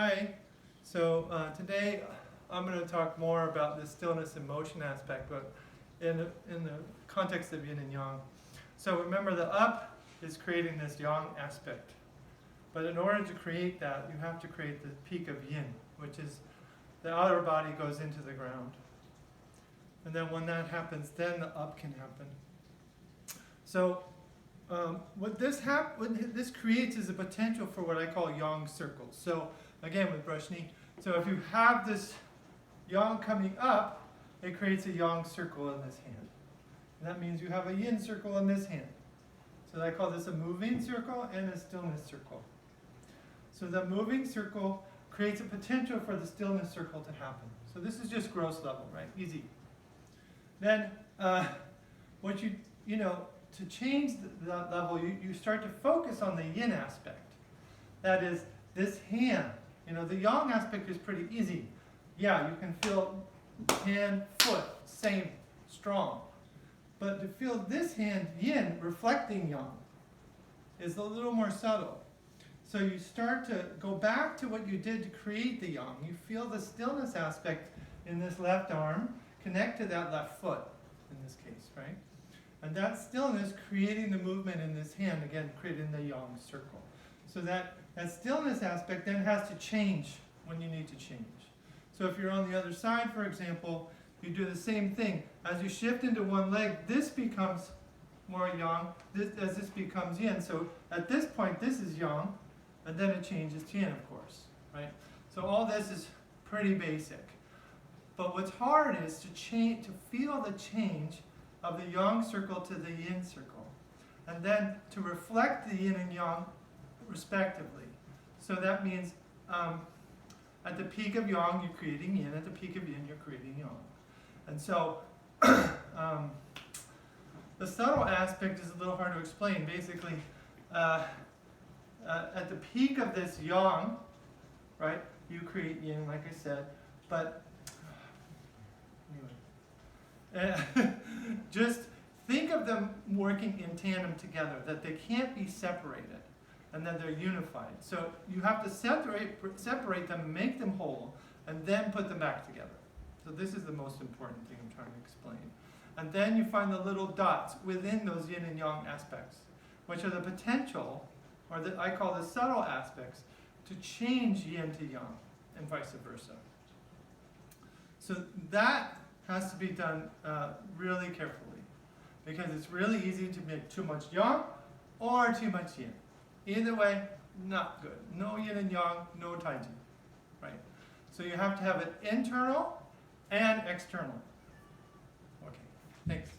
Hi. So today I'm going to talk more about the stillness and motion aspect, but in the context of yin and yang. So remember, the up is creating this yang aspect. But in order to create that, you have to create the peak of yin, which is the outer body goes into the ground. And then when that happens, then the up can happen. So what this creates is a potential for what I call yang circles. So again, with Brashni, so if you have this yang coming up, it creates a yang circle in this hand. And that means you have a yin circle in this hand. So I call this a moving circle and a stillness circle. So the moving circle creates a potential for the stillness circle to happen. So this is just gross level, right? Easy. Then what to change that level, you start to focus on the yin aspect. That is, this hand. The yang aspect is pretty easy. Yeah, you can feel hand, foot, same, strong. But to feel this hand, yin, reflecting yang, is a little more subtle. So you start to go back to what you did to create the yang. You feel the stillness aspect in this left arm connect to that left foot, in this case, right? And that stillness creating the movement in this hand, again, creating the yang circle. So that stillness aspect then has to change when you need to change. So if you're on the other side, for example, you do the same thing. As you shift into one leg, this becomes more yang, as this becomes yin. So at this point, this is yang, and then it changes to yin, of course, right? So all this is pretty basic. But what's hard is to feel the change of the yang circle to the yin circle, and then to reflect the yin and yang respectively. So that means at the peak of yang, you're creating yin. At the peak of yin, you're creating yang. And so the subtle aspect is a little hard to explain. Basically, at the peak of this yang, right, you create yin, like I said, but anyway, just think of them working in tandem together, that they can't be separated, and that they're unified. So you have to separate them, make them whole, and then put them back together. So this is the most important thing I'm trying to explain. And then you find the little dots within those yin and yang aspects, which are the potential, or I call the subtle aspects, to change yin to yang, and vice versa. So that has to be done really carefully, because it's really easy to make too much yang or too much yin. Either way, not good. No yin and yang, no taiji, right? So you have to have it internal and external. Okay, thanks.